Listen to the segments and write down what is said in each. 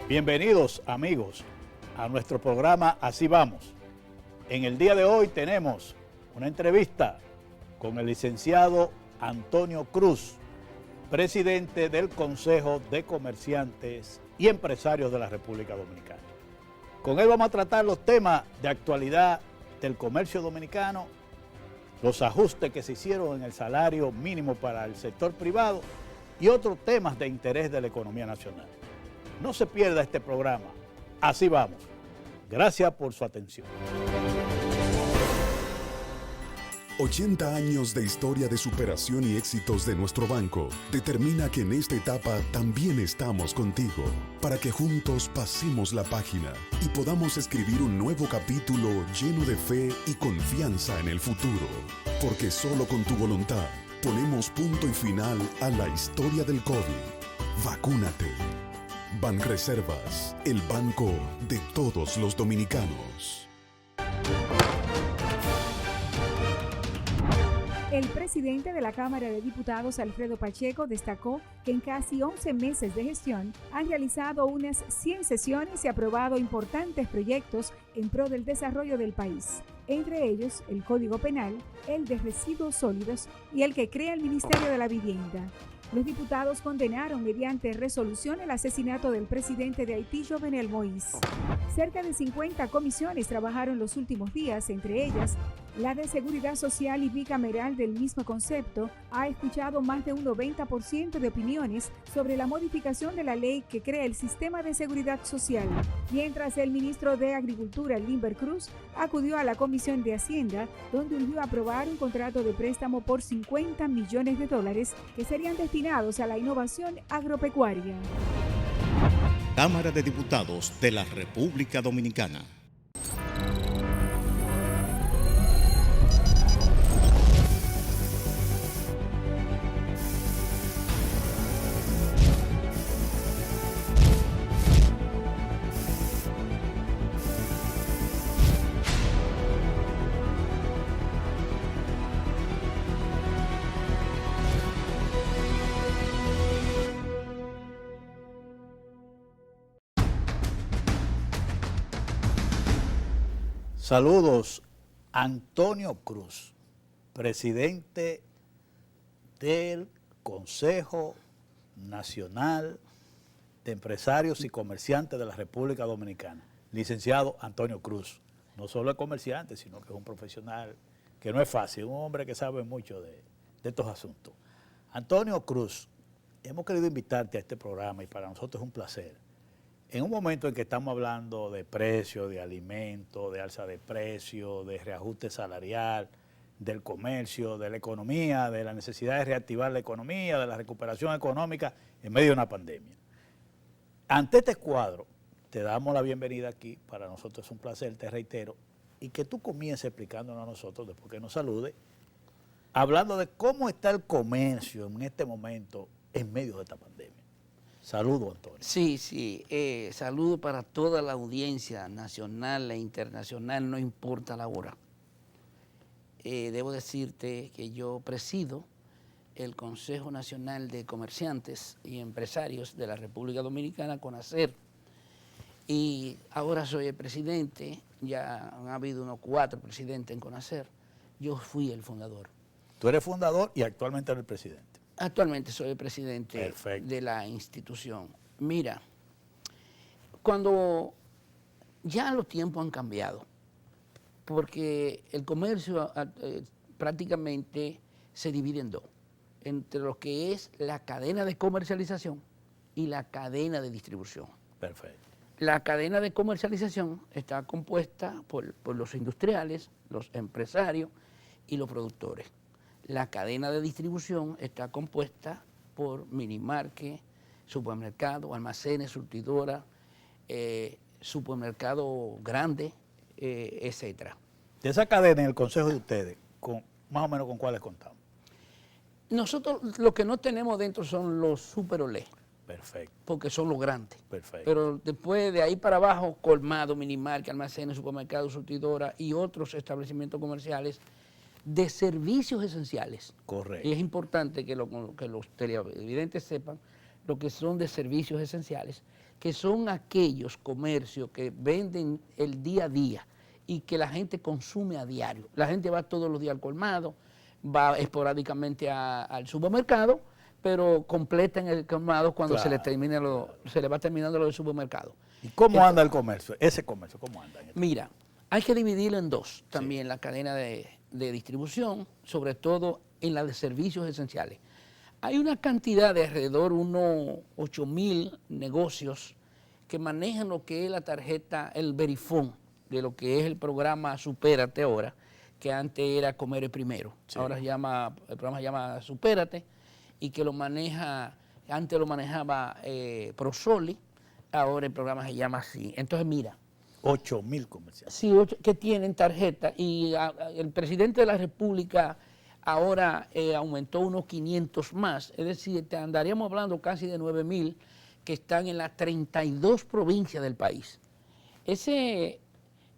Bienvenidos amigos a nuestro programa Así Vamos. En el día de hoy tenemos una entrevista con el licenciado Antonio Cruz, presidente del Consejo de Comerciantes y Empresarios de la República Dominicana. Con él vamos a tratar los temas de actualidad del comercio dominicano, los ajustes que se hicieron en el salario mínimo para el sector privado y otros temas de interés de la economía nacional. No se pierda este programa. Así vamos. Gracias por su atención. 80 años de historia de superación y éxitos de nuestro banco determina que en esta etapa también estamos contigo, para que juntos pasemos la página y podamos escribir un nuevo capítulo lleno de fe y confianza en el futuro. Porque solo con tu voluntad ponemos punto y final a la historia del COVID. Vacúnate. Banreservas, el banco de todos los dominicanos. El presidente de la Cámara de Diputados, Alfredo Pacheco, destacó que en casi 11 meses de gestión han realizado unas 100 sesiones y aprobado importantes proyectos en pro del desarrollo del país. Entre ellos, el Código Penal, el de Residuos Sólidos y el que crea el Ministerio de la Vivienda. Los diputados condenaron mediante resolución el asesinato del presidente de Haití, Jovenel Moïse. Cerca de 50 comisiones trabajaron los últimos días, entre ellas la de Seguridad Social y bicameral del mismo concepto ha escuchado más de un 90% de opiniones sobre la modificación de la ley que crea el sistema de seguridad social, mientras el ministro de Agricultura, Limber Cruz, acudió a la Comisión de Hacienda, donde urgió aprobar un contrato de préstamo por $50 millones que serían destinados a la innovación agropecuaria. Cámara de Diputados de la República Dominicana. Saludos, Antonio Cruz, presidente del Consejo Nacional de Empresarios y Comerciantes de la República Dominicana. Licenciado Antonio Cruz, no solo es comerciante, sino que es un profesional que no es fácil, un hombre que sabe mucho de estos asuntos. Antonio Cruz, hemos querido invitarte a este programa y para nosotros es un placer. En un momento en que estamos hablando de precios, de alimentos, de alza de precios, de reajuste salarial, del comercio, de la economía, de la necesidad de reactivar la economía, de la recuperación económica en medio de una pandemia. Ante este cuadro, te damos la bienvenida aquí, para nosotros es un placer, te reitero, y que tú comiences explicándonos a nosotros, después que nos salude, hablando de cómo está el comercio en este momento en medio de esta pandemia. Saludos, Antonio. Sí, saludo para toda la audiencia nacional e internacional, no importa la hora. Debo decirte que yo presido el Consejo Nacional de Comerciantes y Empresarios de la República Dominicana, CONACER, y ahora soy el presidente, ya han habido unos 4 presidentes en CONACER, yo fui el fundador. Tú eres fundador y actualmente eres el presidente. Actualmente soy el presidente Perfecto. de la institución. Mira, cuando ya los tiempos han cambiado, porque el comercio prácticamente se divide en dos, entre lo que es la cadena de comercialización y la cadena de distribución. Perfecto. La cadena de comercialización está compuesta por los industriales, los empresarios y los productores. La cadena de distribución está compuesta por minimarket, supermercados, almacenes, surtidoras, supermercados grandes, etcétera. De esa cadena en el consejo de ustedes, más o menos con cuáles contamos. Nosotros lo que no tenemos dentro son los super olé. Perfecto. Porque son los grandes. Perfecto. Pero después de ahí para abajo, colmado, minimarket, almacenes, supermercados, surtidoras y otros establecimientos comerciales de servicios esenciales. Correcto. Y es importante que los televidentes sepan lo que son de servicios esenciales, que son aquellos comercios que venden el día a día y que la gente consume a diario. La gente va todos los días al colmado, va esporádicamente al supermercado, pero completa en el colmado cuando se le va terminando lo del supermercado. ¿Y cómo anda el comercio? Ese comercio, ¿cómo anda? Mira, hay que dividirlo en dos también, la cadena de distribución, sobre todo en la de servicios esenciales. Hay una cantidad de alrededor unos 8.000 negocios que manejan lo que es la tarjeta, el Verifone, de lo que es el programa Supérate ahora, que antes era Comer Primero. Sí. Ahora el programa se llama Supérate, y que lo maneja, antes lo manejaba Prosoli, ahora el programa se llama así. Entonces mira. 8.000 comerciantes. Sí, que tienen tarjeta, y el presidente de la República ahora aumentó unos 500 más, es decir, andaríamos hablando casi de 9.000 que están en las 32 provincias del país. Ese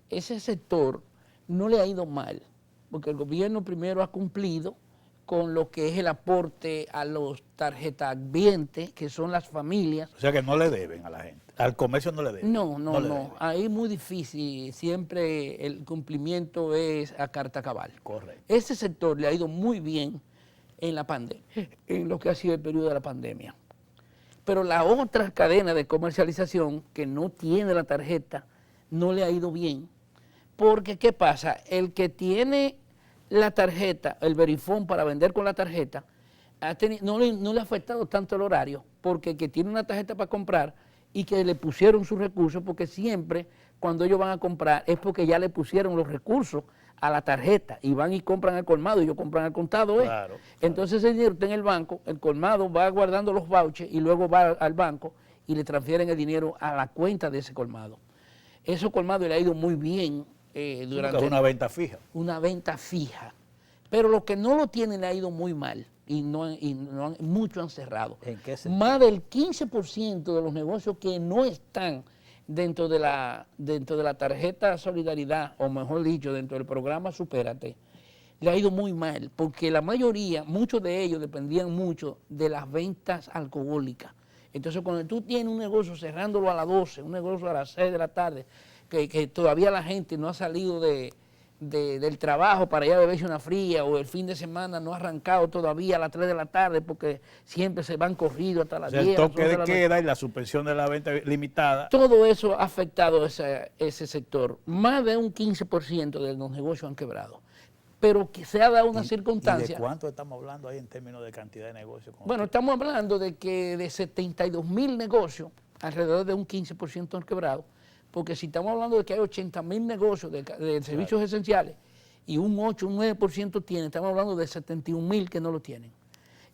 sector no le ha ido mal, porque el gobierno primero ha cumplido con lo que es el aporte a los tarjetavientes, que son las familias. O sea que no le deben a la gente, al comercio no le deben. No. Ahí es muy difícil, siempre el cumplimiento es a carta cabal. Correcto. Ese sector le ha ido muy bien en la pandemia, en lo que ha sido el periodo de la pandemia. Pero la otra cadena de comercialización que no tiene la tarjeta no le ha ido bien, porque ¿qué pasa? El que tiene la tarjeta, el Verifone para vender con la tarjeta, no le ha afectado tanto el horario, porque el que tiene una tarjeta para comprar y que le pusieron sus recursos, porque siempre cuando ellos van a comprar es porque ya le pusieron los recursos a la tarjeta y van y compran al colmado y ellos compran al contado. Claro. Entonces ese dinero está en el banco, el colmado va guardando los vouchers y luego va al banco y le transfieren el dinero a la cuenta de ese colmado. Ese colmado le ha ido muy bien. Durante una venta fija. Una venta fija. Pero los que no lo tienen le ha ido muy mal y muchos han cerrado. ¿En qué sentido? Más del 15% de los negocios que no están dentro de la tarjeta Solidaridad, o mejor dicho, dentro del programa Supérate, le ha ido muy mal, porque la mayoría, muchos de ellos dependían mucho de las ventas alcohólicas. Entonces, cuando tú tienes un negocio cerrándolo a las 12, un negocio a las 6 de la tarde, que todavía la gente no ha salido del trabajo para ir a beberse una fría, o el fin de semana no ha arrancado todavía a las 3 de la tarde, porque siempre se van corridos hasta las 10. El toque de queda y la suspensión de la venta limitada. Todo eso ha afectado ese sector. Más de un 15% de los negocios han quebrado. Pero que se ha dado una circunstancia. ¿Y de cuánto estamos hablando ahí en términos de cantidad de negocios? Bueno, estamos hablando de que de 72.000 negocios, alrededor de un 15% han quebrado, porque si estamos hablando de que hay 80.000 negocios de servicios esenciales y un 8, un 9% tienen, estamos hablando de 71.000 que no lo tienen.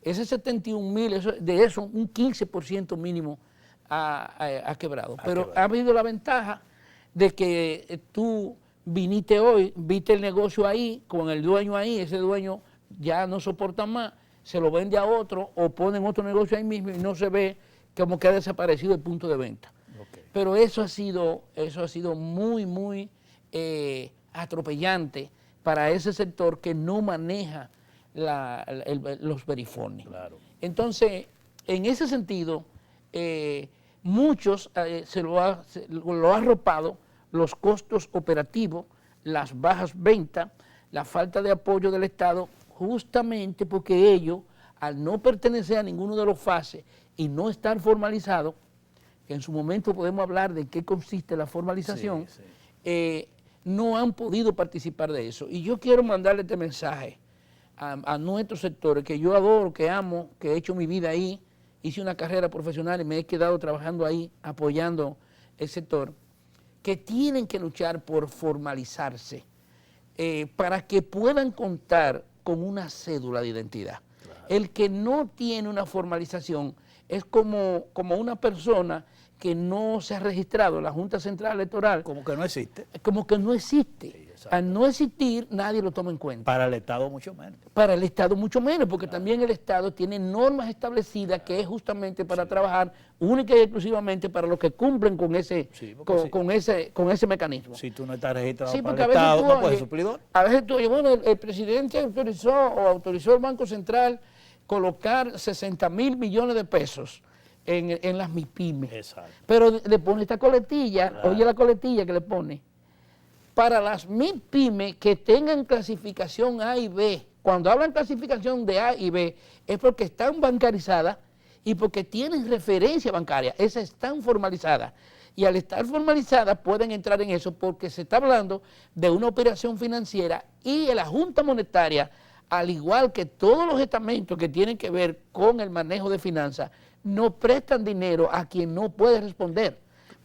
Ese 71.000, de eso un 15% mínimo ha quebrado. Pero ha habido la ventaja de que tú viniste hoy, viste el negocio ahí, con el dueño ahí, ese dueño ya no soporta más, se lo vende a otro o ponen otro negocio ahí mismo y no se ve como que ha desaparecido el punto de venta. Okay. Pero eso ha sido muy, muy atropellante para ese sector que no maneja los verifones. Claro. Entonces, en ese sentido, muchos se lo ha arropado los costos operativos, las bajas ventas, la falta de apoyo del Estado, justamente porque ellos, al no pertenecer a ninguno de los fases y no estar formalizados, que en su momento podemos hablar de qué consiste la formalización, no han podido participar de eso. Y yo quiero mandarle este mensaje a nuestros sectores, que yo adoro, que amo, que he hecho mi vida ahí, hice una carrera profesional y me he quedado trabajando ahí, apoyando el sector, que tienen que luchar por formalizarse para que puedan contar con una cédula de identidad. Claro. El que no tiene una formalización es como una persona que no se ha registrado en la Junta Central Electoral. Como que no existe. Como que no existe. Sí, al no existir, nadie lo toma en cuenta. Para el Estado mucho menos. Para el Estado mucho menos, porque también el Estado tiene normas establecidas que es justamente para trabajar única y exclusivamente para los que cumplen con ese, con ese mecanismo. Si tú no estás registrado para el Estado, no puedes suplidor. A veces tú oyes, bueno, el presidente autorizó el Banco Central colocar 60.000 millones de pesos en las MIPYME. Exacto. Pero le pone esta coletilla, Claro. oye la coletilla que le pone, para las MIPYME que tengan clasificación A y B. Cuando hablan clasificación de A y B es porque están bancarizadas y porque tienen referencia bancaria, esas están formalizadas. Y al estar formalizadas pueden entrar en eso porque se está hablando de una operación financiera y la Junta Monetaria, al igual que todos los estamentos que tienen que ver con el manejo de finanzas, no prestan dinero a quien no puede responder.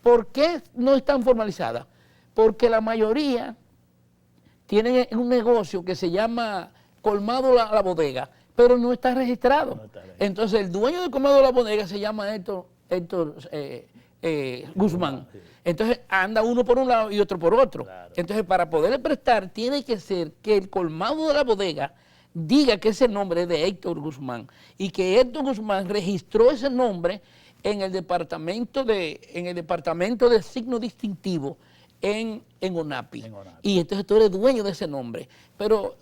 ¿Por qué no están formalizadas? Porque la mayoría tienen un negocio que se llama Colmado la Bodega, pero no está registrado. No está registrado. Entonces el dueño del Colmado la Bodega se llama Héctor Guzmán. Sí. Entonces anda uno por un lado y otro por otro. Claro. Entonces para poderle prestar tiene que ser que el colmado de la bodega diga que ese nombre es de Héctor Guzmán y que Héctor Guzmán registró ese nombre en el departamento de signo distintivo en ONAPI. En ONAPI. Y entonces tú eres dueño de ese nombre. Pero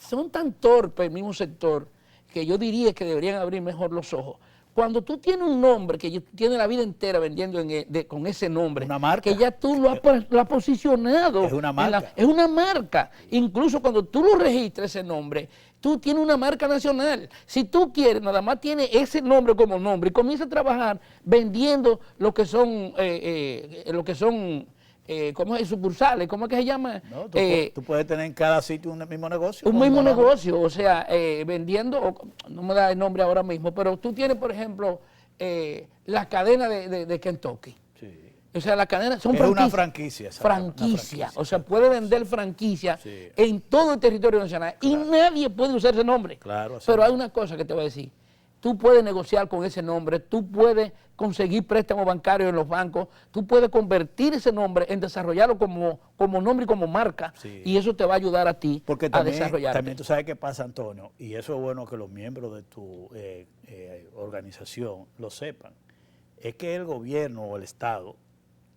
son tan torpes el mismo sector que yo diría que deberían abrir mejor los ojos. Cuando tú tienes un nombre que tienes la vida entera vendiendo con ese nombre, Una marca. que ya tú lo has posicionado. Es una marca. Es una marca. Incluso cuando tú lo registras ese nombre, tú tienes una marca nacional. Si tú quieres, nada más tienes ese nombre como nombre y comienzas a trabajar vendiendo lo que son ¿cómo es? Sucursales, ¿cómo es que se llama? No, tú puedes tener en cada sitio un mismo negocio. Un mismo negocio, o sea, vendiendo, no me da el nombre ahora mismo, pero tú tienes, por ejemplo, la cadena de Kentucky. Sí. O sea, la cadena son Es una franquicia. exacto, una franquicia, o sea, puede vender franquicia Sí. en todo el territorio nacional y nadie puede usar ese nombre. Claro, así Pero es. hay una cosa que te voy a decir. Tú puedes negociar con ese nombre, tú puedes conseguir préstamos bancarios en los bancos, tú puedes convertir ese nombre en desarrollarlo como nombre y como marca, Sí. y eso te va a ayudar a ti Porque a también, desarrollarte. también tú sabes qué pasa, Antonio, y eso es bueno que los miembros de tu organización lo sepan, es que el gobierno o el Estado,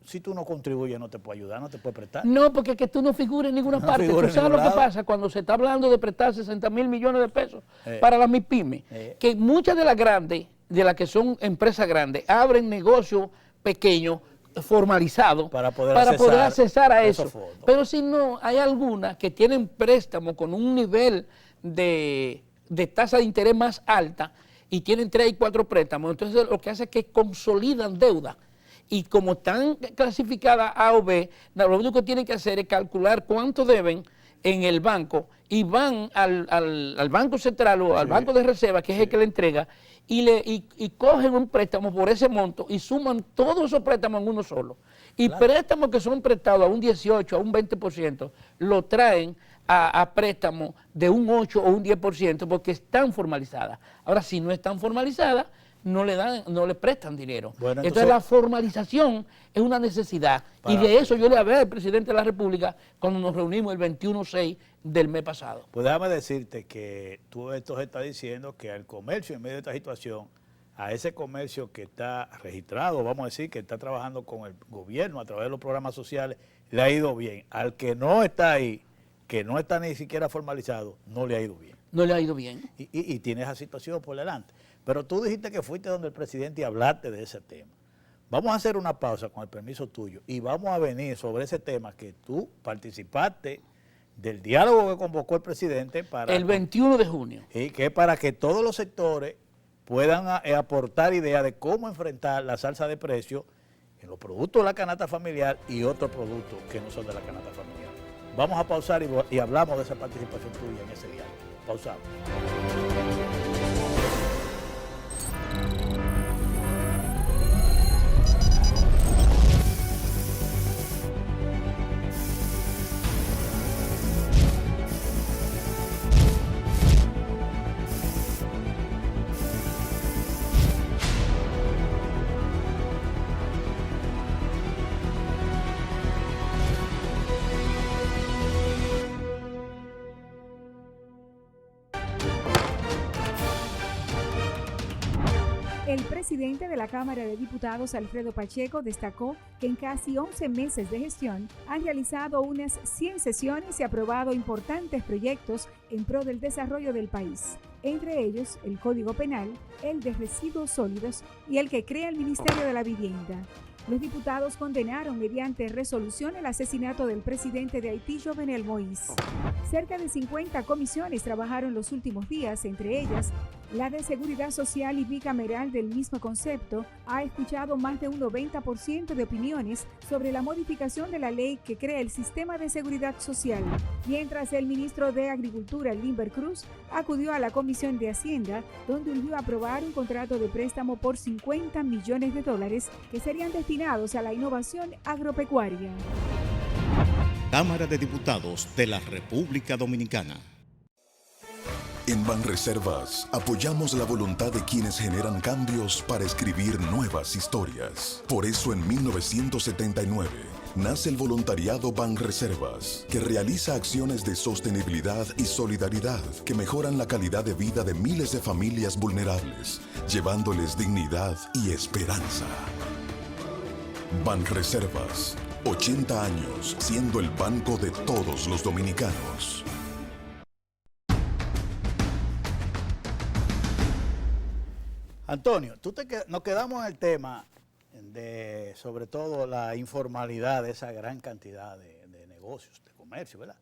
si tú no contribuyes, no te puede ayudar, no te puede prestar. No, porque que tú no figuras en ninguna No parte. figura ¿Tú en sabes lo ningún que lado. pasa cuando se está hablando de prestar 60.000 millones de pesos Eh. para las MIPYME? Eh. Que muchas de las grandes, de las que son empresas grandes, abren negocios pequeños, formalizados, Para poder accesar a esos eso. fondos. Pero si no, hay algunas que tienen préstamos con un nivel de tasa de interés más alta y tienen 3 y 4 préstamos. Entonces lo que hace es que consolidan deuda. Y como están clasificadas A o B, lo único que tienen que hacer es calcular cuánto deben en el banco y van al Banco Central o al Banco de Reserva, que es el que le entrega, y cogen un préstamo por ese monto y suman todos esos préstamos en uno solo. Y préstamos que son prestados a un 18, a un 20%, lo traen a préstamos de un 8 o un 10% porque están formalizadas. Ahora, si no están formalizadas, no le prestan dinero. Bueno, entonces la formalización es una necesidad. Y de eso yo le hablé al presidente de la República cuando nos reunimos el 21/6 del mes pasado. Pues déjame decirte que tú esto estás diciendo que al comercio en medio de esta situación, a ese comercio que está registrado, vamos a decir, que está trabajando con el gobierno a través de los programas sociales, le ha ido bien. Al que no está ahí, que no está ni siquiera formalizado, no le ha ido bien. No le ha ido bien. Y tiene esa situación por delante. Pero tú dijiste que fuiste donde el presidente y hablaste de ese tema. Vamos a hacer una pausa con el permiso tuyo y vamos a venir sobre ese tema que tú participaste del diálogo que convocó el presidente para El 21 de junio. y que es para que todos los sectores puedan aportar ideas de cómo enfrentar la salsa de precios en los productos de la canasta familiar y otros productos que no son de la canasta familiar. Vamos a pausar y hablamos de esa participación tuya en ese diálogo. Pausamos. El presidente de la Cámara de Diputados, Alfredo Pacheco, destacó que en casi 11 meses de gestión han realizado unas 100 sesiones y aprobado importantes proyectos en pro del desarrollo del país. entre ellos el Código Penal, el de Residuos Sólidos y el que crea el Ministerio de la Vivienda. Los diputados condenaron mediante resolución el asesinato del presidente de Haití, Jovenel Moïse. Cerca de 50 comisiones trabajaron los últimos días, entre ellas la de Seguridad Social y bicameral del mismo concepto ha escuchado más de un 90% de opiniones sobre la modificación de la ley que crea el sistema de seguridad social, mientras el ministro de Agricultura, Limber Cruz, acudió a la Comisión de Hacienda, donde urgió a aprobar un contrato de préstamo por $50 millones que serían destinados a la innovación agropecuaria. Cámara de Diputados de la República Dominicana. En Banreservas apoyamos la voluntad de quienes generan cambios para escribir nuevas historias. Por eso en 1979 nace el voluntariado Banreservas, que realiza acciones de sostenibilidad y solidaridad que mejoran la calidad de vida de miles de familias vulnerables, llevándoles dignidad y esperanza. Banreservas, 80 años siendo el banco de todos los dominicanos. Antonio, nos quedamos en el tema de, sobre todo, la informalidad de esa gran cantidad de negocios, de comercio, ¿verdad?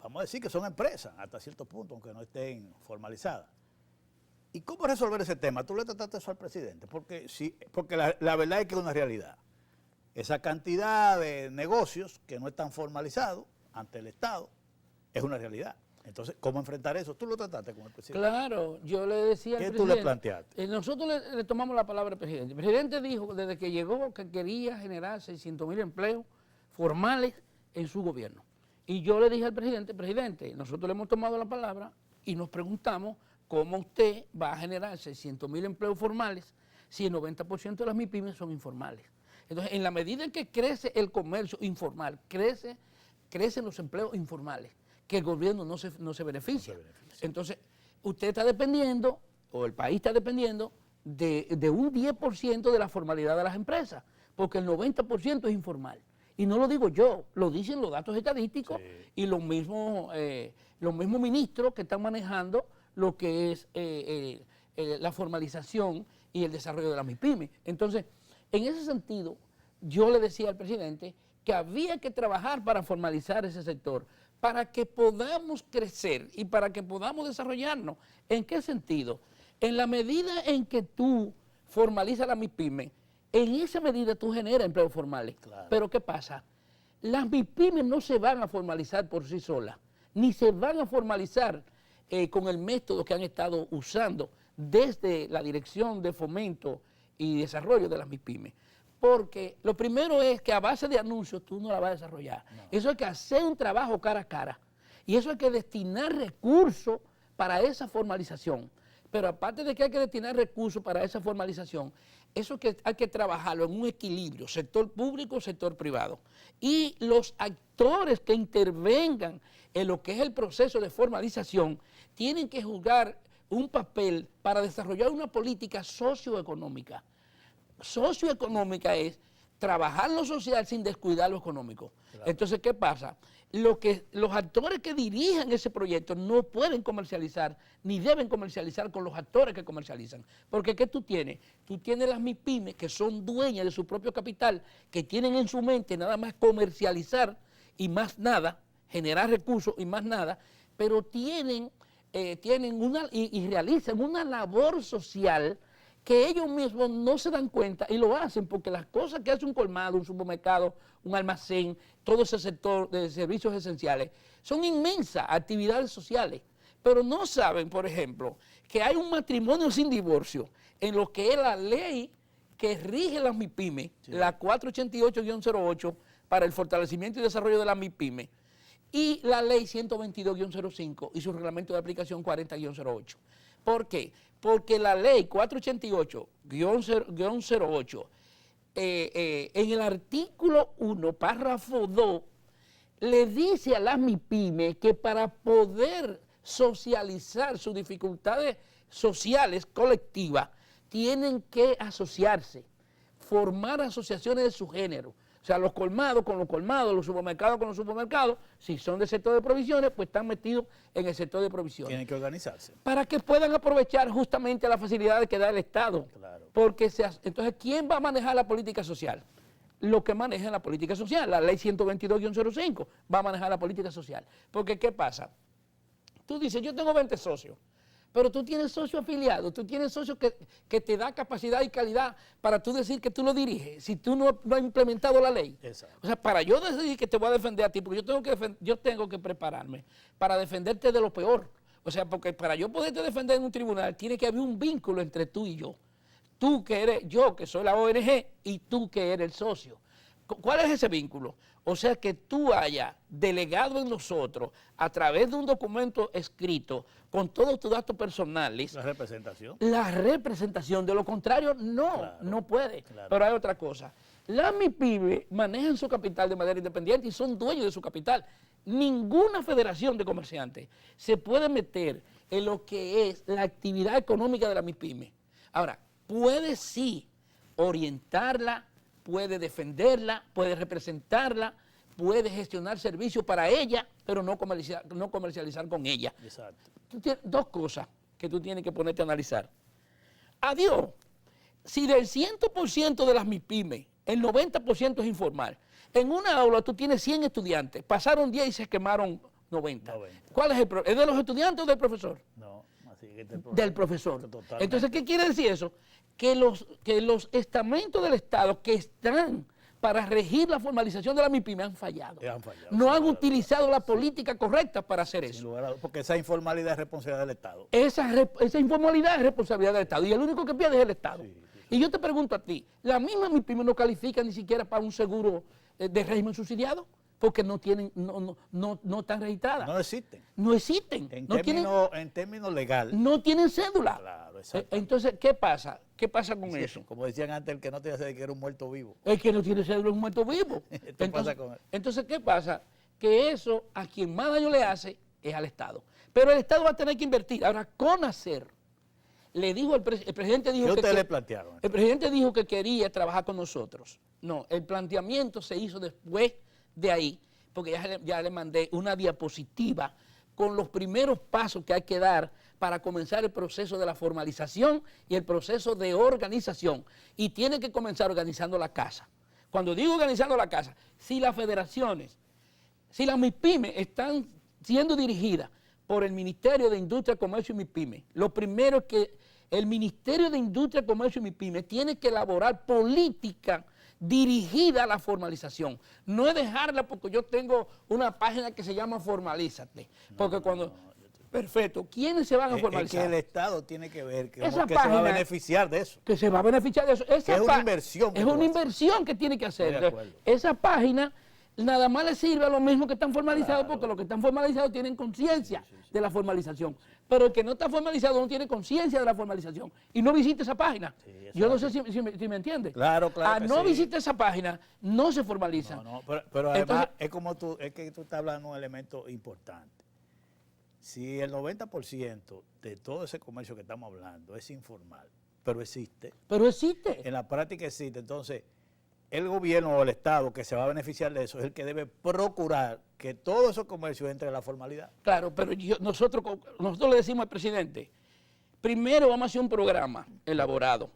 Vamos a decir que son empresas hasta cierto punto, aunque no estén formalizadas. ¿Y cómo resolver ese tema? ¿Tú le trataste eso al presidente? Porque la verdad es que es una realidad. Esa cantidad de negocios que no están formalizados ante el Estado es una realidad. Entonces, ¿cómo enfrentar eso? ¿Tú lo trataste con el presidente? Claro, yo le decía al presidente. ¿Qué tú le planteaste? Nosotros le tomamos la palabra al presidente. El presidente dijo desde que llegó que quería generar 600.000 empleos formales en su gobierno. Y yo le dije al presidente, nosotros le hemos tomado la palabra y nos preguntamos cómo usted va a generar 600.000 empleos formales si el 90% de las MIPYMES son informales. Entonces, en la medida en que crece el comercio informal, crecen los empleos informales, que el gobierno no se beneficia. Entonces, usted está dependiendo, o el país está dependiendo, de un 10% de la formalidad de las empresas, porque el 90% es informal. Y no lo digo yo, lo dicen los datos estadísticos y los mismos ministros que están manejando lo que es la formalización y el desarrollo de la MIPYME. Entonces, en ese sentido, yo le decía al presidente que había que trabajar para formalizar ese sector, para que podamos crecer y para que podamos desarrollarnos. ¿En qué sentido? En la medida en que tú formalizas la MIPYME, en esa medida tú generas empleos formales. Claro. Pero ¿qué pasa? Las MIPYMES no se van a formalizar por sí solas, ni se van a formalizar con el método que han estado usando desde la Dirección de Fomento y Desarrollo de las MIPYMES. Porque lo primero es que a base de anuncios tú no la vas a desarrollar. No. Eso hay que hacer un trabajo cara a cara. Y eso hay que destinar recursos para esa formalización. Pero aparte de que hay que destinar recursos para esa formalización, eso que hay que trabajarlo en un equilibrio, sector público, sector privado. Y los actores que intervengan en lo que es el proceso de formalización tienen que jugar un papel para desarrollar una política socioeconómica. Socioeconómica es trabajar lo social sin descuidar lo económico. Claro. Entonces, ¿qué pasa? Los actores que dirigen ese proyecto no pueden comercializar ni deben comercializar con los actores que comercializan. Porque ¿qué tú tienes? Tú tienes las MIPYMES que son dueñas de su propio capital, que tienen en su mente nada más comercializar y más nada, generar recursos y más nada, pero tienen y realizan una labor social que ellos mismos no se dan cuenta y lo hacen porque las cosas que hace un colmado, un supermercado, un almacén, todo ese sector de servicios esenciales, son inmensas actividades sociales, pero no saben, por ejemplo, que hay un matrimonio sin divorcio en lo que es la ley que rige las MIPYMES, la 488-08 para el fortalecimiento y desarrollo de las MIPYMES, y la ley 122-05 y su reglamento de aplicación 40-08. ¿Por qué? Porque la ley 488-08, en el artículo 1, párrafo 2, le dice a las MIPYMES que para poder socializar sus dificultades sociales colectivas, tienen que asociarse, formar asociaciones de su género, O sea, los colmados con los colmados, los supermercados con los supermercados, si son del sector de provisiones, pues están metidos en el sector de provisiones. Tienen que organizarse. Para que puedan aprovechar justamente las facilidades que da el Estado. Claro. Porque entonces, ¿quién va a manejar la política social? Lo que maneja la política social, la ley 122-05 va a manejar la política social. Porque, ¿qué pasa? Tú dices, yo tengo 20 socios, pero tú tienes socios afiliados, tú tienes socios que te da capacidad y calidad para tú decir que tú lo diriges, si tú no has implementado la ley. Exacto. O sea, para yo decir que te voy a defender a ti, porque yo tengo que prepararme para defenderte de lo peor. O sea, porque para yo poderte defender en un tribunal, tiene que haber un vínculo entre tú y yo. Tú que eres, yo que soy la ONG, y tú que eres el socio. ¿Cuál es ese vínculo? O sea, que tú hayas delegado en nosotros, a través de un documento escrito, con todos tus datos personales, La representación. la representación. De lo contrario, no, Claro, no puede. claro. Pero hay otra cosa. Las MIPYME manejan su capital de manera independiente y son dueños de su capital. Ninguna federación de comerciantes se puede meter en lo que es la actividad económica de la MIPYME. Ahora, puede sí orientarla, puede defenderla, puede representarla, puede gestionar servicios para ella, pero no comercializar con ella. Exacto. Dos cosas que tú tienes que ponerte a analizar. Adiós, si del 100% de las MIPYME, el 90% es informal, en una aula tú tienes 100 estudiantes, pasaron 10 y se quemaron 90. ¿Cuál es el problema? ¿Es de los estudiantes o del profesor? No, así que Del profesor. Totalmente. Entonces, ¿qué quiere decir eso? Que los estamentos del Estado que están para regir la formalización de la MIPYME han fallado. Han fallado, No han sin lugar a utilizado la política correcta para hacer Sin eso. lugar a dudas, porque esa informalidad es responsabilidad del Estado. Esa informalidad es responsabilidad del Estado y el único que pierde es el Estado. Y yo te pregunto a ti, ¿la misma MIPYME no califica ni siquiera para un seguro de régimen subsidiado? Porque no tienen, no están registradas. No existen. No existen. En términos legales. No tienen cédula. Claro, exacto. Entonces, ¿qué pasa? ¿Qué pasa con eso? Como decían antes, el que no tenía sed que era un muerto vivo. El que no tiene cédula es un muerto vivo. Esto pasa con él. Entonces, ¿qué pasa? Que eso a quien más daño le hace es al Estado. Pero el Estado va a tener que invertir. Ahora, CONACER le dijo, el presidente dijo ¿Qué que... ustedes le plantearon? El presidente dijo que quería trabajar con nosotros. No, el planteamiento se hizo después de ahí, porque ya le mandé una diapositiva con los primeros pasos que hay que dar para comenzar el proceso de la formalización y el proceso de organización. Y tiene que comenzar organizando la casa. Cuando digo organizando la casa, si las federaciones, si las MIPYME están siendo dirigidas por el Ministerio de Industria, Comercio y MIPYME, lo primero es que el Ministerio de Industria, Comercio y MIPYME tiene que elaborar política dirigida a la formalización. No es dejarla porque yo tengo una página que se llama Formalízate. Porque perfecto, ¿quiénes se van a formalizar? Es que el Estado tiene que ver que Esa se va a página beneficiar de eso. Que se va a beneficiar de eso. Que es una inversión. Es una inversión que tiene que Estoy de hacer. acuerdo. Esa página nada más le sirve a los mismos que están formalizados, porque los que están formalizados tienen conciencia de la formalización. Pero el que no está formalizado no tiene conciencia de la formalización y no visita esa página. Yo no sé si me entiendes. Claro, claro. No visita esa página, no se formaliza. Pero además Entonces, es que tú estás hablando de un elemento importante. Si el 90% de todo ese comercio que estamos hablando es informal, pero existe. Pero existe. En la práctica existe. Entonces, el gobierno o el Estado que se va a beneficiar de eso es el que debe procurar que todo ese comercio entre en la formalidad. Claro, pero nosotros le decimos al presidente, primero vamos a hacer un programa elaborado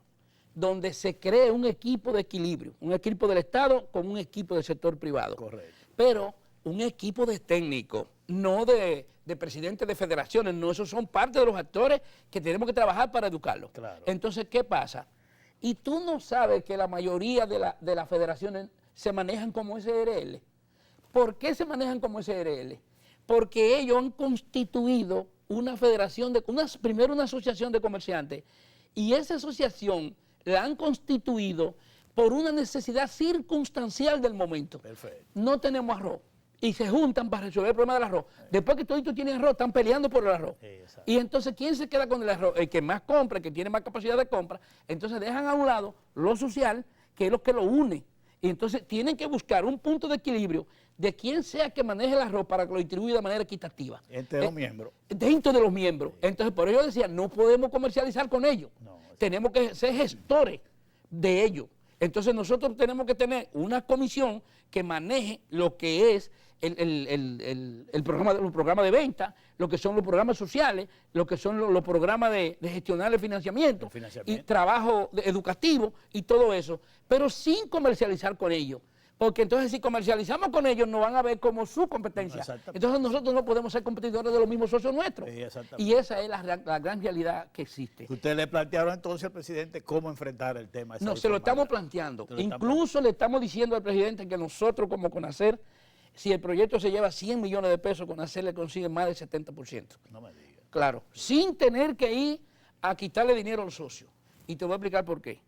donde se cree un equipo de equilibrio, un equipo del Estado con un equipo del sector privado. Correcto. Pero un equipo de técnicos, no de presidentes de federaciones, no, esos son parte de los actores que tenemos que trabajar para educarlos. Claro. Entonces, ¿qué pasa? Y tú no sabes que la mayoría de las federaciones se manejan como SRL. ¿Por qué se manejan como SRL? Porque ellos han constituido una federación, primero una asociación de comerciantes, y esa asociación la han constituido por una necesidad circunstancial del momento. Perfecto. No tenemos arroz. Y se juntan para resolver el problema del arroz. Después que todos tienen arroz, están peleando por el arroz. Exacto. Y entonces, ¿quién se queda con el arroz? El que más compra, el que tiene más capacidad de compra. Entonces dejan a un lado lo social, que es lo que lo une. Y entonces tienen que buscar un punto de equilibrio de quién sea que maneje el arroz para que lo distribuya de manera equitativa. Entre los miembros. Dentro de los miembros. Entonces, por ello decía, no podemos comercializar con ellos. No, tenemos que ser gestores de ellos. Entonces nosotros tenemos que tener una comisión que maneje lo que es los programas de venta, lo que son los programas sociales, lo que son los programas de gestionar el financiamiento, y trabajo educativo y todo eso, pero sin comercializar con ellos. Porque entonces si comercializamos con ellos nos van a ver como su competencia. Entonces nosotros no podemos ser competidores de los mismos socios nuestros. Y esa es la gran realidad que existe. ¿Usted le plantearon entonces al presidente cómo enfrentar el tema? No, se lo estamos planteando. Incluso le estamos diciendo al presidente que nosotros como CONACER, si el proyecto se lleva 100 millones de pesos, CONACER le consigue más del 70%. No me diga. Claro, sin tener que ir a quitarle dinero a los socios. Y te voy a explicar por qué.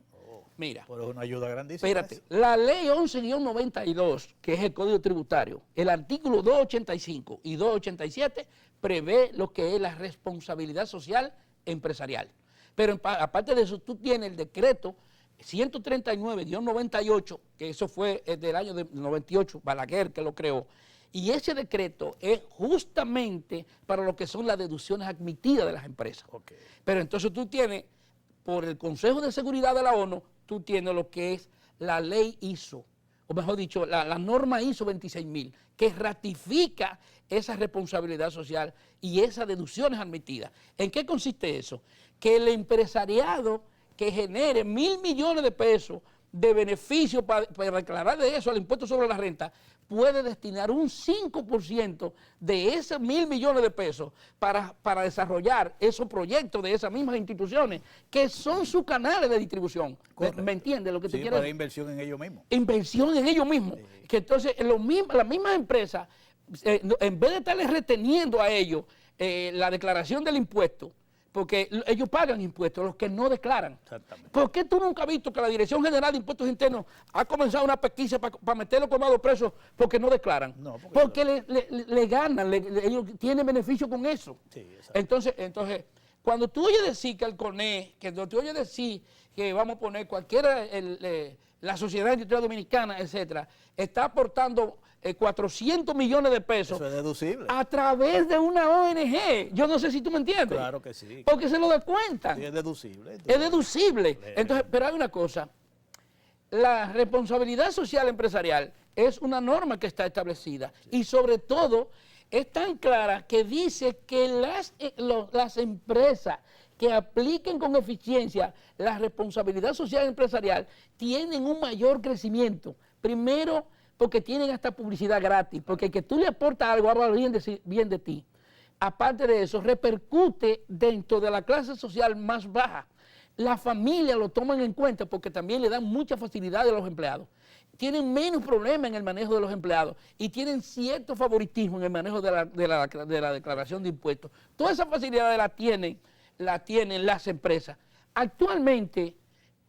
Mira, pero es una ayuda grandísima. Espérate, la ley 11-92, que es el Código Tributario, el artículo 285 y 287 prevé lo que es la responsabilidad social empresarial. Pero aparte de eso, tú tienes el decreto 139-98, que eso fue del año 98, Balaguer que lo creó, y ese decreto es justamente para lo que son las deducciones admitidas de las empresas. Pero entonces tú tienes, por el Consejo de Seguridad de la ONU, tú tienes lo que es la ley ISO, o mejor dicho, la norma ISO 26000, que ratifica esa responsabilidad social y esas deducciones admitidas. ¿En qué consiste eso? Que el empresariado que genere 1.000 millones de pesos de beneficio para declarar de eso al impuesto sobre la renta, puede destinar un 5% de esos 1.000 millones de pesos para desarrollar esos proyectos de esas mismas instituciones que son sus canales de distribución. ¿Me entiendes lo que te quiero decir? Para inversión en ellos mismos. Inversión en ellos mismos. Sí. Que entonces las mismas empresas, en vez de estarles reteniendo a ellos la declaración del impuesto, porque ellos pagan impuestos, los que no declaran. Exactamente. ¿Por qué tú nunca has visto que la Dirección General de Impuestos Internos ha comenzado una pesquisa para meterlos colmados presos porque no declaran? No, porque le ganan, ellos tienen beneficio con eso. Sí, entonces, cuando tú oyes decir que el CONE, cuando tú oyes decir que vamos a poner cualquiera, la Sociedad Industrial Dominicana, etcétera, está aportando 400 millones de pesos. Eso es deducible. A través de una ONG. Yo no sé si tú me entiendes. Claro que sí. Porque se lo descuentan. Sí, es deducible. Es deducible. Entonces, pero hay una cosa. La responsabilidad social empresarial es una norma que está establecida. Sí. Y sobre todo, es tan clara que dice que las empresas que apliquen con eficiencia la responsabilidad social empresarial tienen un mayor crecimiento. Primero, porque tienen hasta publicidad gratis, porque que tú le aportas algo, habla bien de ti. Aparte de eso, repercute dentro de la clase social más baja. La familia lo toman en cuenta porque también le dan mucha facilidad a los empleados. Tienen menos problemas en el manejo de los empleados y tienen cierto favoritismo en el manejo de la declaración de impuestos. Todas esas facilidades la tienen las empresas. Actualmente,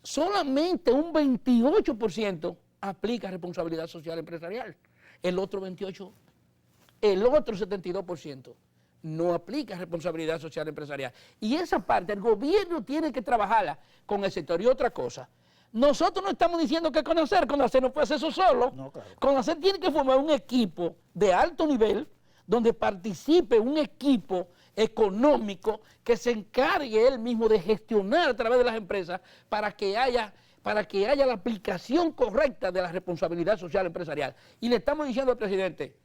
solamente un 28% aplica responsabilidad social empresarial. El otro 72% no aplica responsabilidad social empresarial. Y esa parte el gobierno tiene que trabajarla con el sector. Y otra cosa, nosotros no estamos diciendo que CONACER no puede hacer eso solo. No, claro. CONACER tiene que formar un equipo de alto nivel donde participe un equipo económico que se encargue él mismo de gestionar a través de las empresas para que haya la aplicación correcta de la responsabilidad social empresarial. Y le estamos diciendo al presidente,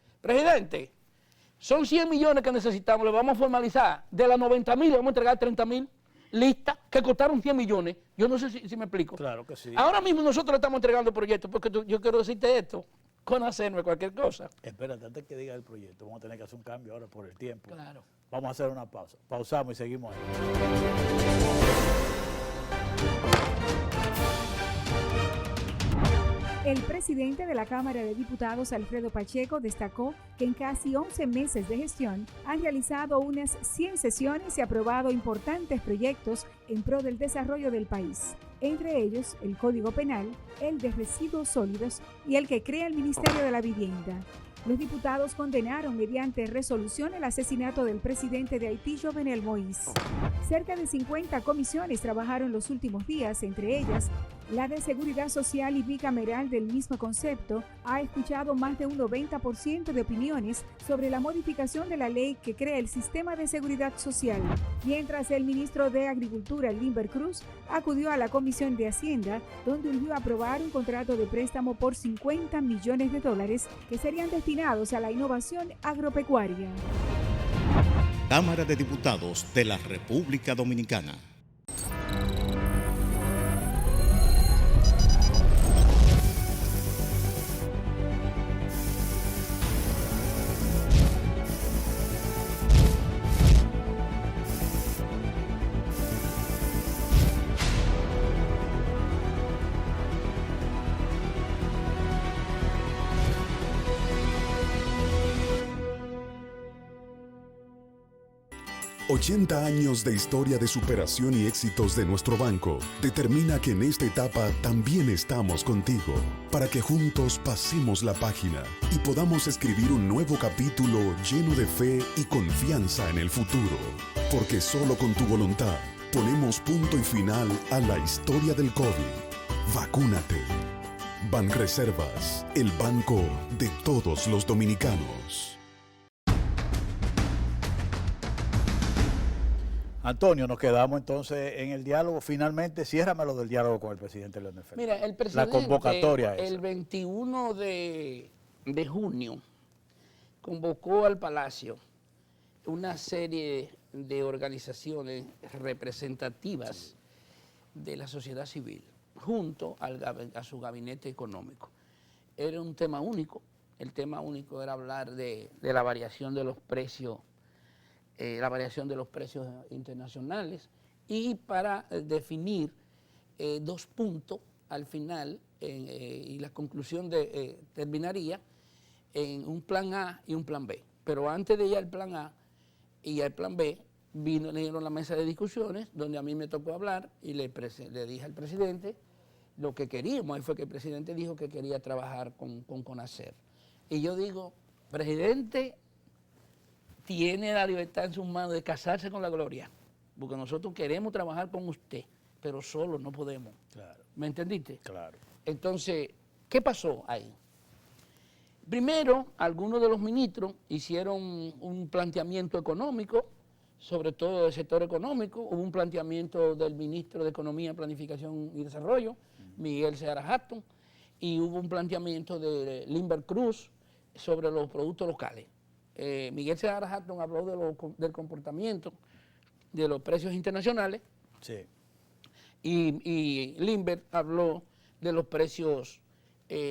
son 100 millones que necesitamos, le vamos a formalizar, de las 90.000 le vamos a entregar 30.000 listas que costaron 100 millones. Yo no sé si me explico. Claro que sí. Ahora mismo nosotros le estamos entregando proyectos, porque yo quiero decirte esto, conocerme cualquier cosa. Espérate, antes que diga el proyecto, vamos a tener que hacer un cambio ahora por el tiempo. Claro. Vamos a hacer una pausa. Pausamos y seguimos ahí. El presidente de la Cámara de Diputados, Alfredo Pacheco, destacó que en casi 11 meses de gestión han realizado unas 100 sesiones y aprobado importantes proyectos en pro del desarrollo del país, entre ellos el Código Penal, el de Residuos Sólidos y el que crea el Ministerio de la Vivienda. Los diputados condenaron mediante resolución el asesinato del presidente de Haití, Jovenel Moïse. Cerca de 50 comisiones trabajaron los últimos días, entre ellas La de Seguridad Social y bicameral del mismo concepto ha escuchado más de un 90% de opiniones sobre la modificación de la ley que crea el sistema de seguridad social, mientras el ministro de Agricultura, Limber Cruz, acudió a la Comisión de Hacienda, donde urgió a aprobar un contrato de préstamo por $50 millones que serían destinados a la innovación agropecuaria. Cámara de Diputados de la República Dominicana. $80 años de historia de superación y éxitos de nuestro banco determina que en esta etapa también estamos contigo, para que juntos pasemos la página y podamos escribir un nuevo capítulo lleno de fe y confianza en el futuro. Porque solo con tu voluntad ponemos punto y final a la historia del COVID. Vacúnate. Banreservas, el banco de todos los dominicanos. Antonio, nos quedamos entonces en el diálogo. Finalmente, ciérramelo del diálogo con el presidente Leonel Fernández. Mira, el presidente, la convocatoria el 21 de junio, convocó al Palacio una serie de organizaciones representativas de la sociedad civil, junto a su gabinete económico. Era un tema único. El tema único era hablar de la variación de los precios, internacionales, y para definir 2 puntos al final, y la conclusión terminaría en un plan A y un plan B. Pero antes de ir al plan A y al plan B, vinieron la mesa de discusiones, donde a mí me tocó hablar y le dije al presidente lo que queríamos. Ahí fue que el presidente dijo que quería trabajar con CONACER. Y yo digo, presidente, tiene la libertad en sus manos de casarse con la gloria, porque nosotros queremos trabajar con usted, pero solo no podemos. Claro. ¿Me entendiste? Claro. Entonces, ¿qué pasó ahí? Primero, algunos de los ministros hicieron un planteamiento económico, sobre todo del sector económico. Hubo un planteamiento del ministro de Economía, Planificación y Desarrollo, Miguel Seara Hatton, y hubo un planteamiento de Limber Cruz sobre los productos locales. Miguel Seara Hatton habló del comportamiento de los precios internacionales, sí, y Limber habló de los precios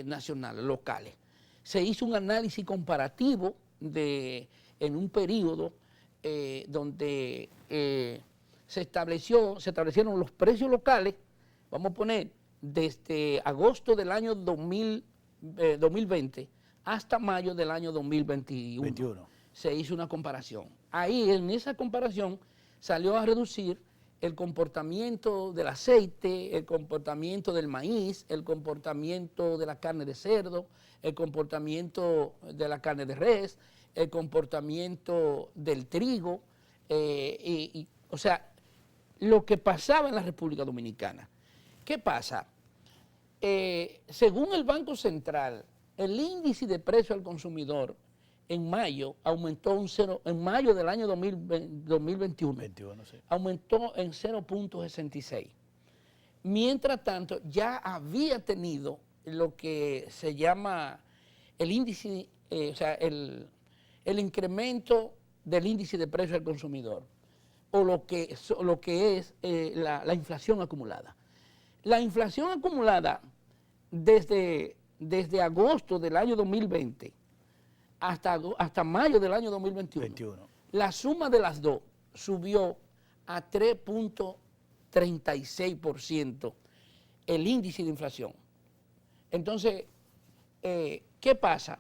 nacionales, locales. Se hizo un análisis comparativo en un periodo donde se establecieron los precios locales, vamos a poner, desde agosto del año 2020 hasta mayo del año 2021. Se hizo una comparación. Ahí, en esa comparación, salió a reducir el comportamiento del aceite, el comportamiento del maíz, el comportamiento de la carne de cerdo, el comportamiento de la carne de res, el comportamiento del trigo, o sea, lo que pasaba en la República Dominicana. ¿Qué pasa? Según el Banco Central, el índice de precio al consumidor en mayo aumentó en mayo del año 2021, sí, aumentó en 0.66. Mientras tanto, ya había tenido lo que se llama el índice, o sea, el incremento del índice de precio al consumidor, o lo que es la inflación acumulada. La inflación acumulada desde agosto del año 2020 hasta mayo del año 2021, la suma de las dos subió a 3.36% el índice de inflación. Entonces, ¿qué pasa?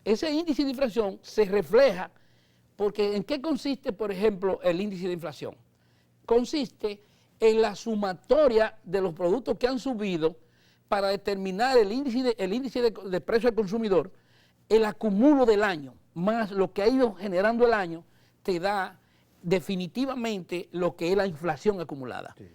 Ese índice de inflación se refleja porque ¿en qué consiste, por ejemplo, el índice de inflación? Consiste en la sumatoria de los productos que han subido para determinar el índice de precio al consumidor. El acumulo del año, más lo que ha ido generando el año, te da definitivamente lo que es la inflación acumulada. Sí.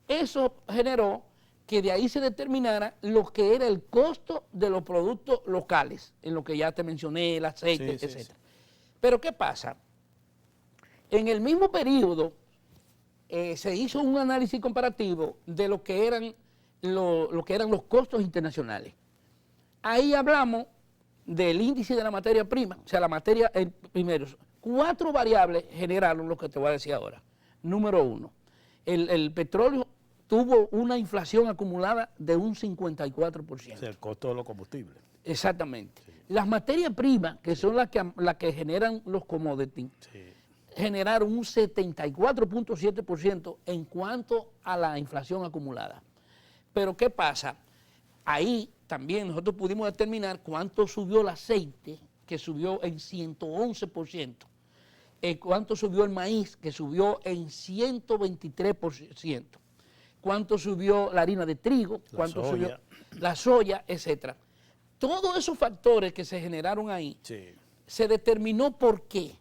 Eso generó que de ahí se determinara lo que era el costo de los productos locales, en lo que ya te mencioné, el aceite, Sí, sí, etc. sí. Pero ¿qué pasa? En el mismo periodo se hizo un análisis comparativo de lo que eran los costos internacionales. Ahí hablamos del índice de la materia prima, o sea, la materia, primero, 4 variables generaron lo que te voy a decir ahora. Número 1, el petróleo tuvo una inflación acumulada de un 54%. Es el costo de los combustibles. Exactamente. Sí. Las materias primas, que son las que generan los commodities, sí, generaron un 74.7% en cuanto a la inflación acumulada. Pero ¿qué pasa? Ahí también nosotros pudimos determinar cuánto subió el aceite, que subió en 111%, cuánto subió el maíz, que subió en 123%, cuánto subió la harina de trigo, cuánto subió la soya, etcétera. Todos esos factores que se generaron ahí, sí, se determinó por qué.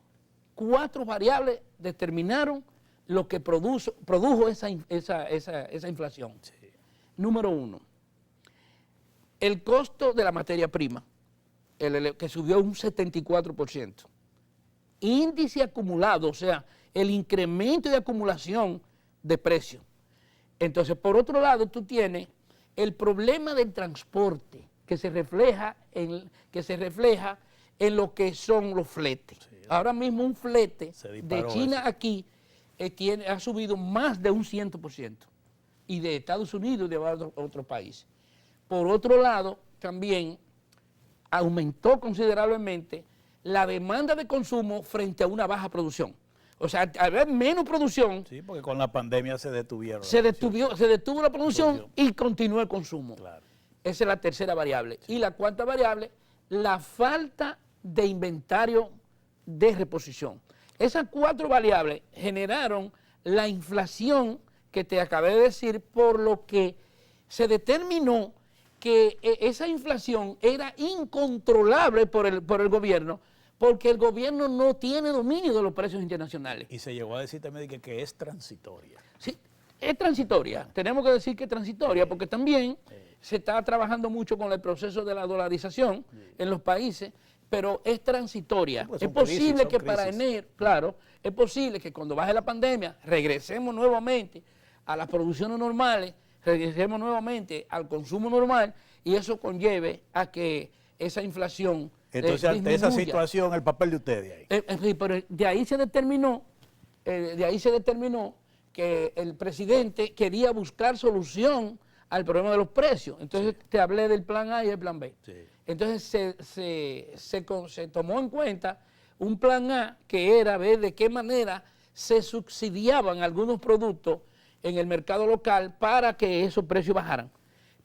4 variables determinaron lo que produjo esa inflación. Sí. Número 1, el costo de la materia prima, que subió un 74%. Índice acumulado, o sea, el incremento de acumulación de precios. Entonces, por otro lado, tú tienes el problema del transporte, que se refleja en lo que son los fletes. Sí, ahora mismo un flete de China eso. Aquí ha subido más de un 100%, y de Estados Unidos y de otros países. Por otro lado, también aumentó considerablemente la demanda de consumo frente a una baja producción. O sea, al haber menos producción... Sí, porque con la pandemia se detuvieron. Se detuvo la producción y continuó el consumo. Claro. Esa es la tercera variable. Sí. Y la cuarta variable, la falta de inventario de reposición. Esas 4 variables generaron la inflación que te acabé de decir, por lo que se determinó que esa inflación era incontrolable por el gobierno, porque el gobierno no tiene dominio de los precios internacionales. Y se llegó a decir también que es transitoria. Sí, es transitoria. Tenemos que decir que es transitoria, porque también se está trabajando mucho con el proceso de la dolarización en los países, pero es transitoria. Sí, pues es posible que para enero, claro, es posible que cuando baje la pandemia regresemos nuevamente a las producciones normales, regresemos nuevamente al consumo normal, y eso conlleve a que esa inflación entonces, ante esa situación, el papel de ustedes ahí. Sí, pero de ahí se determinó que el presidente quería buscar solución al problema de los precios. Entonces, sí, te hablé del plan A y el plan B. Sí. Entonces, se tomó en cuenta un plan A, que era ver de qué manera se subsidiaban algunos productos en el mercado local para que esos precios bajaran.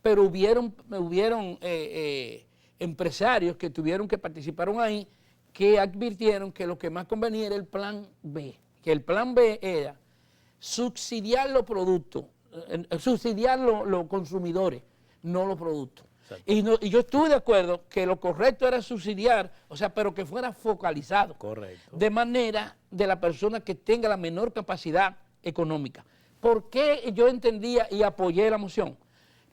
Pero hubieron empresarios que participaron ahí, que advirtieron que lo que más convenía era el plan B, que el plan B era subsidiar los productos, subsidiar los consumidores, no los productos. Y yo estuve de acuerdo que lo correcto era subsidiar, o sea, pero que fuera focalizado. Correcto. De manera de la persona que tenga la menor capacidad económica. ¿Por qué yo entendía y apoyé la moción?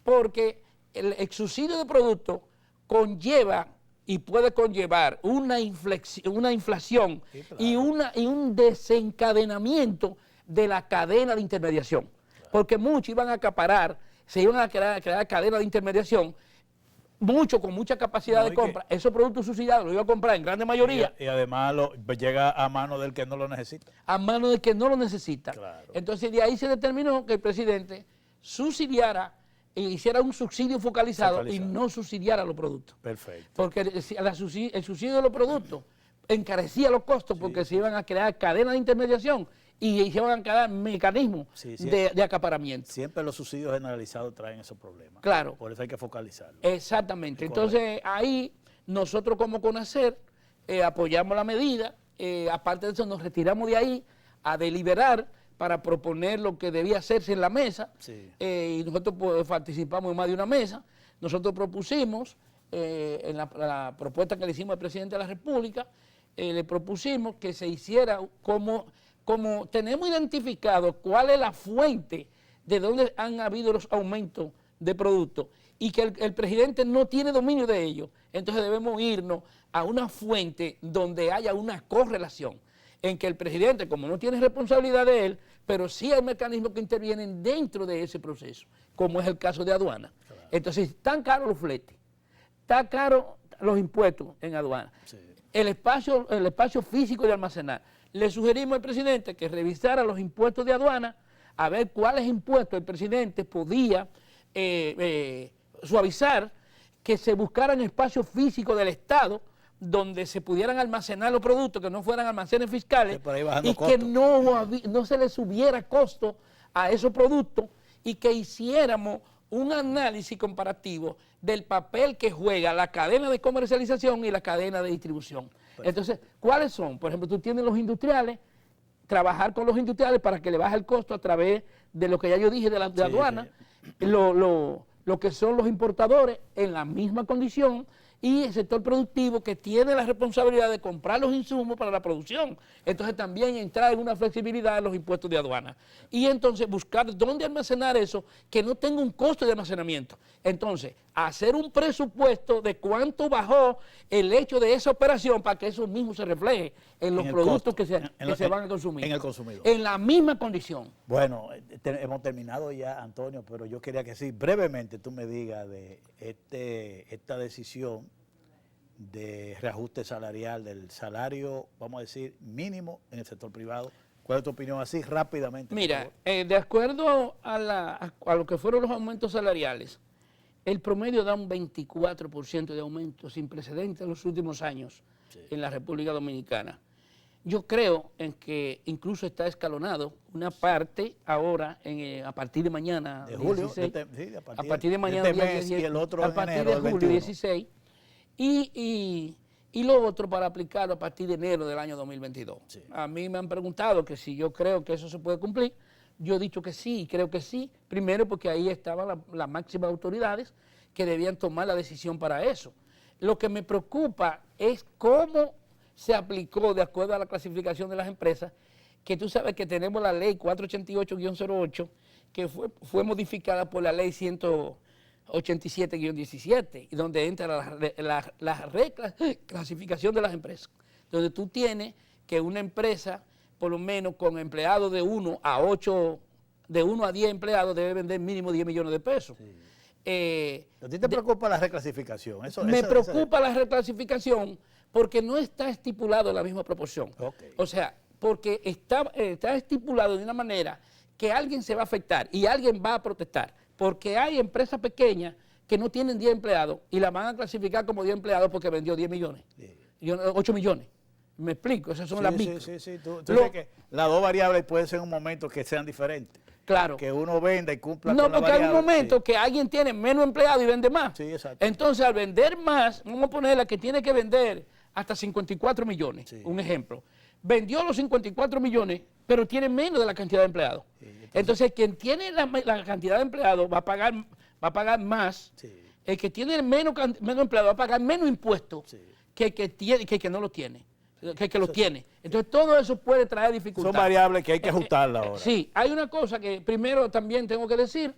Porque el subsidio de productos conlleva y puede conllevar una inflación, sí, claro, y un desencadenamiento de la cadena de intermediación. Claro. Porque muchos iban a acaparar, se iban a crear cadenas de intermediación, mucho con mucha capacidad de compra. Esos productos subsidiados los iba a comprar en grande mayoría. Y además llega a mano del que no lo necesita. A mano del que no lo necesita. Claro. Entonces de ahí se determinó que el presidente subsidiara e hiciera un subsidio focalizado y no subsidiara los productos. Perfecto. Porque el subsidio de los productos encarecía los costos, porque se iban a crear cadenas de intermediación y se iban a crear mecanismos de acaparamiento. Siempre los subsidios generalizados traen esos problemas. Claro. Por eso hay que focalizarlo. Exactamente. Entonces ahí nosotros como CONACER apoyamos la medida, aparte de eso nos retiramos de ahí a deliberar para proponer lo que debía hacerse en la mesa, sí, y nosotros participamos en más de una mesa. Nosotros propusimos, en la propuesta que le hicimos al presidente de la República, le propusimos que se hiciera como tenemos identificado cuál es la fuente de dónde han habido los aumentos de productos y que el presidente no tiene dominio de ellos, entonces debemos irnos a una fuente donde haya una correlación en que el presidente, como no tiene responsabilidad de él, pero sí hay mecanismos que intervienen dentro de ese proceso, como es el caso de aduana. Claro. Entonces, están caros los fletes, están caros los impuestos en aduana, sí. el espacio físico de almacenar. Le sugerimos al presidente que revisara los impuestos de aduana, a ver cuáles impuestos el presidente podía suavizar, que se buscaran espacios físicos del Estado donde se pudieran almacenar los productos, que no fueran almacenes fiscales y que no se le subiera costo a esos productos y que hiciéramos un análisis comparativo del papel que juega la cadena de comercialización y la cadena de distribución. Entonces, ¿cuáles son? Por ejemplo, tú tienes los industriales, trabajar con los industriales para que le baje el costo a través de lo que ya yo dije de la aduana, sí. Lo que son los importadores en la misma condición, y el sector productivo que tiene la responsabilidad de comprar los insumos para la producción. Entonces también entrar en una flexibilidad en los impuestos de aduana. Y entonces buscar dónde almacenar eso que no tenga un costo de almacenamiento. Entonces, hacer un presupuesto de cuánto bajó el hecho de esa operación para que eso mismo se refleje en los productos que se van a consumir. En el consumidor. En la misma condición. Bueno, hemos terminado ya, Antonio, pero yo quería que sí, brevemente tú me digas de esta decisión de reajuste salarial del salario, vamos a decir, mínimo en el sector privado. ¿Cuál es tu opinión así rápidamente? Mira, de acuerdo a lo que fueron los aumentos salariales, el promedio da un 24% de aumento sin precedentes en los últimos años en la República Dominicana. Yo creo en que incluso está escalonado una parte ahora, a partir de mañana, de julio, 16, a partir de mañana, mes, y el otro a partir de julio 16, y lo otro para aplicarlo a partir de enero del año 2022. Sí. A mí me han preguntado que si yo creo que eso se puede cumplir. Yo he dicho que sí, creo que sí. Primero porque ahí estaban las máximas autoridades que debían tomar la decisión para eso. Lo que me preocupa es cómo se aplicó de acuerdo a la clasificación de las empresas, que tú sabes que tenemos la ley 488-08, que fue modificada por la ley 187-17, y donde entra la reclasificación de las empresas, donde tú tienes que una empresa, por lo menos con empleados de 1 a 10 empleados, debe vender mínimo 10 millones de pesos. Sí. ¿A ti te preocupa la reclasificación? Me preocupa la reclasificación porque no está estipulado en la misma proporción. Okay. O sea, porque está estipulado de una manera que alguien se va a afectar y alguien va a protestar, porque hay empresas pequeñas que no tienen 10 empleados y la van a clasificar como 10 empleados porque vendió 10 millones, 8 millones. ¿Me explico? Esas son las micro. Sí. Tú dices que las dos variables pueden ser en un momento que sean diferentes. Claro. Que uno venda y cumpla con la variable. No, porque hay un momento sí. que alguien tiene menos empleados y vende más. Sí, exacto. Entonces, al vender más, vamos a ponerla que tiene que vender hasta 54 millones, sí. Un ejemplo. Vendió los 54 millones, pero tiene menos de la cantidad de empleados. Sí, entonces, quien tiene la cantidad de empleados va a pagar más. Sí. El que tiene menos empleados va a pagar menos impuestos sí. que el que no lo tiene. Que lo tiene. Entonces todo eso puede traer dificultades. Son variables que hay que ajustarlas ahora. Sí, hay una cosa que primero también tengo que decir,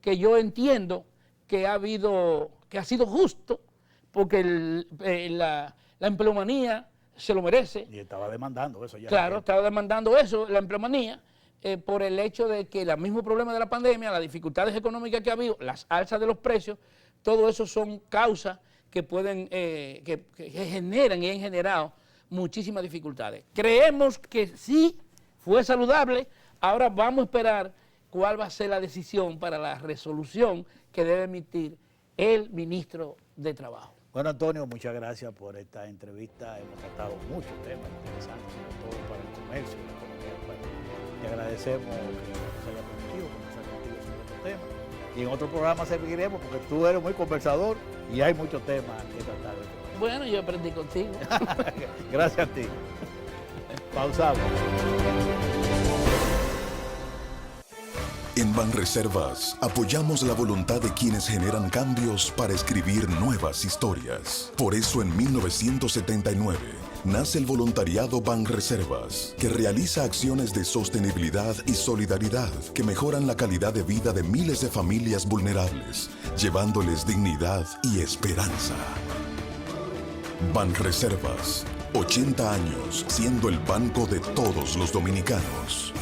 que yo entiendo que ha sido justo, porque la empleomanía se lo merece. Y estaba demandando eso ya. Claro, estaba demandando eso, la empleomanía, por el hecho de que el mismo problema de la pandemia, las dificultades económicas que ha habido, las alzas de los precios, todo eso son causas que pueden, que generan y han generado muchísimas dificultades. Creemos que sí fue saludable, ahora vamos a esperar cuál va a ser la decisión para la resolución que debe emitir el ministro de Trabajo. Bueno, Antonio, muchas gracias por esta entrevista. Hemos tratado muchos temas interesantes, sobre todo para el comercio y la economía del país. Te agradecemos que nos haya permitido conversar contigo sobre estos temas. Y en otro programa seguiremos porque tú eres muy conversador y hay muchos temas que tratar de todo. Bueno, yo aprendí contigo. Gracias a ti. Pausamos. En Banreservas apoyamos la voluntad de quienes generan cambios para escribir nuevas historias. Por eso en 1979 nace el voluntariado Banreservas, que realiza acciones de sostenibilidad y solidaridad que mejoran la calidad de vida de miles de familias vulnerables, llevándoles dignidad y esperanza. Banreservas, 80 años siendo el banco de todos los dominicanos.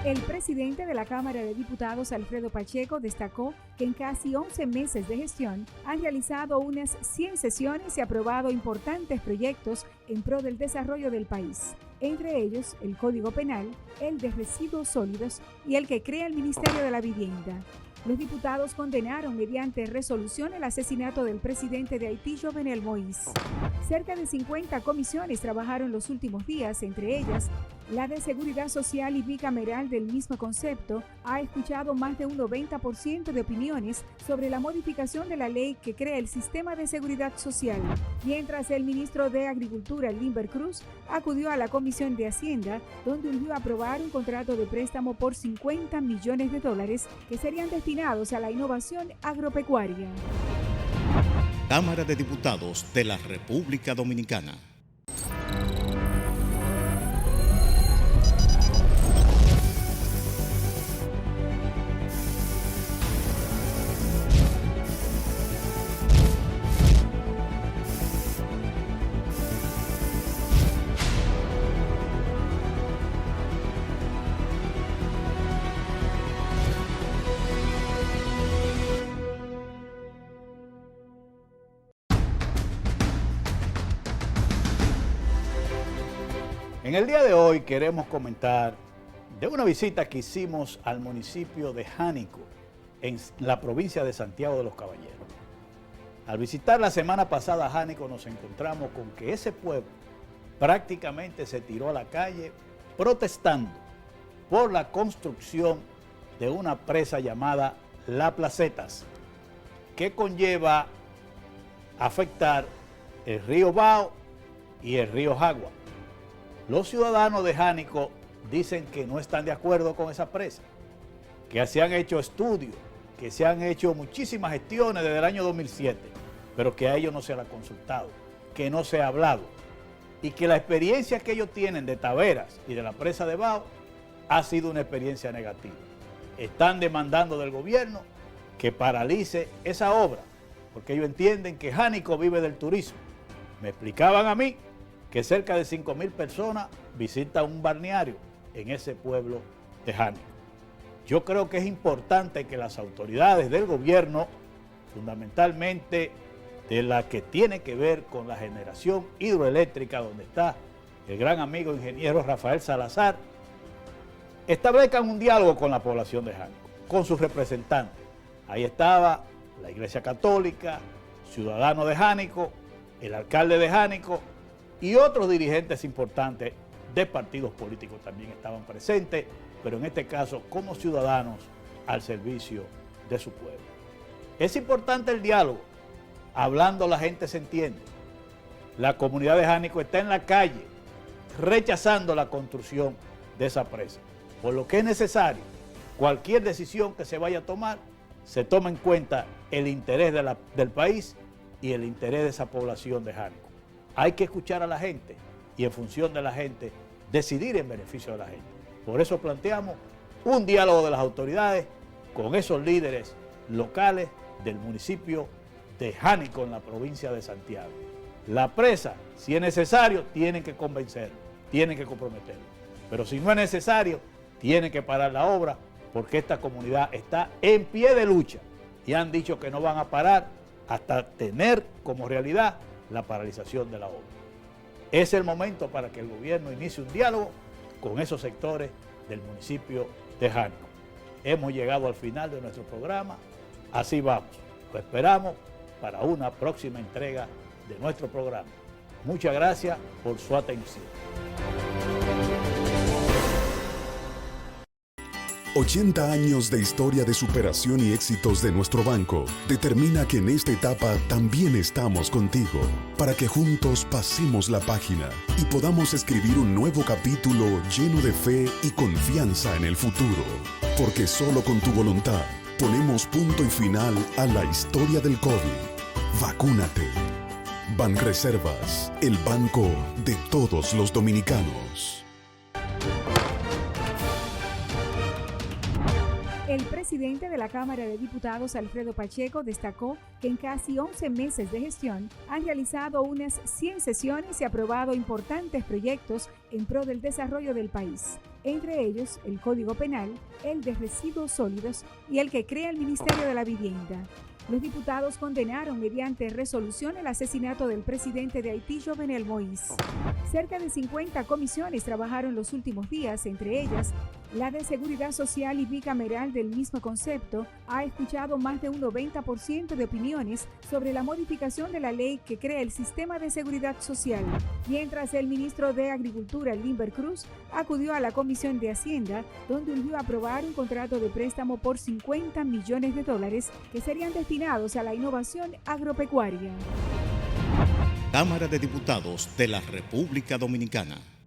El presidente de la Cámara de Diputados, Alfredo Pacheco, destacó que en casi 11 meses de gestión han realizado unas 100 sesiones y aprobado importantes proyectos en pro del desarrollo del país, entre ellos el Código Penal, el de Residuos Sólidos y el que crea el Ministerio de la Vivienda. Los diputados condenaron mediante resolución el asesinato del presidente de Haití, Jovenel Moïse. Cerca de 50 comisiones trabajaron los últimos días, entre ellas la de Seguridad Social y bicameral del mismo concepto ha escuchado más de un 90% de opiniones sobre la modificación de la ley que crea el sistema de seguridad social, mientras el ministro de Agricultura, Limber Cruz, acudió a la Comisión de Hacienda, donde urgió aprobar un contrato de préstamo por $50 millones que serían destinados a la innovación agropecuaria. Cámara de Diputados de la República Dominicana. En el día de hoy queremos comentar de una visita que hicimos al municipio de Jánico, en la provincia de Santiago de los Caballeros. Al visitar la semana pasada a Jánico nos encontramos con que ese pueblo prácticamente se tiró a la calle protestando por la construcción de una presa llamada La Placetas, que conlleva afectar el río Bao y el río Jagua. Los ciudadanos de Jánico dicen que no están de acuerdo con esa presa, que se han hecho estudios, que se han hecho muchísimas gestiones desde el año 2007, pero que a ellos no se les ha consultado, que no se ha hablado, y que la experiencia que ellos tienen de Taveras y de la presa de Bao ha sido una experiencia negativa. Están demandando del gobierno que paralice esa obra, porque ellos entienden que Jánico vive del turismo. Me explicaban a mí que cerca de 5.000 personas visitan un balneario en ese pueblo de Jánico. Yo creo que es importante que las autoridades del gobierno, fundamentalmente de la que tiene que ver con la generación hidroeléctrica, donde está el gran amigo ingeniero Rafael Salazar, establezcan un diálogo con la población de Jánico, con sus representantes. Ahí estaba la Iglesia Católica, ciudadanos de Jánico, el alcalde de Jánico, y otros dirigentes importantes de partidos políticos también estaban presentes, pero en este caso como ciudadanos al servicio de su pueblo. Es importante el diálogo, hablando la gente se entiende. La comunidad de Jánico está en la calle rechazando la construcción de esa presa, por lo que es necesario, cualquier decisión que se vaya a tomar, se toma en cuenta el interés del país y el interés de esa población de Jánico. Hay que escuchar a la gente y en función de la gente decidir en beneficio de la gente. Por eso planteamos un diálogo de las autoridades con esos líderes locales del municipio de Jánico en la provincia de Santiago. La presa, si es necesario, tienen que convencerlo, tienen que comprometerlo. Pero si no es necesario, tienen que parar la obra porque esta comunidad está en pie de lucha y han dicho que no van a parar hasta tener como realidad la paralización de la obra. Es el momento para que el gobierno inicie un diálogo con esos sectores del municipio de Jánico. Hemos llegado al final de nuestro programa, así vamos. Lo esperamos para una próxima entrega de nuestro programa. Muchas gracias por su atención. 80 años de historia de superación y éxitos de nuestro banco determina que en esta etapa también estamos contigo, para que juntos pasemos la página y podamos escribir un nuevo capítulo lleno de fe y confianza en el futuro. Porque solo con tu voluntad ponemos punto y final a la historia del COVID. Vacúnate. Banreservas, el banco de todos los dominicanos. El presidente de la Cámara de Diputados, Alfredo Pacheco, destacó que en casi 11 meses de gestión han realizado unas 100 sesiones y aprobado importantes proyectos en pro del desarrollo del país, entre ellos el Código Penal, el de residuos sólidos y el que crea el Ministerio de la Vivienda. Los diputados condenaron mediante resolución el asesinato del presidente de Haití, Jovenel Moïse. Cerca de 50 comisiones trabajaron los últimos días, entre ellas la de Seguridad Social y bicameral del mismo concepto ha escuchado más de un 90% de opiniones sobre la modificación de la ley que crea el sistema de seguridad social, mientras el ministro de Agricultura, Limber Cruz, acudió a la Comisión de Hacienda, donde urgió a aprobar un contrato de préstamo por $50 millones que serían destinados a la innovación agropecuaria. Cámara de Diputados de la República Dominicana.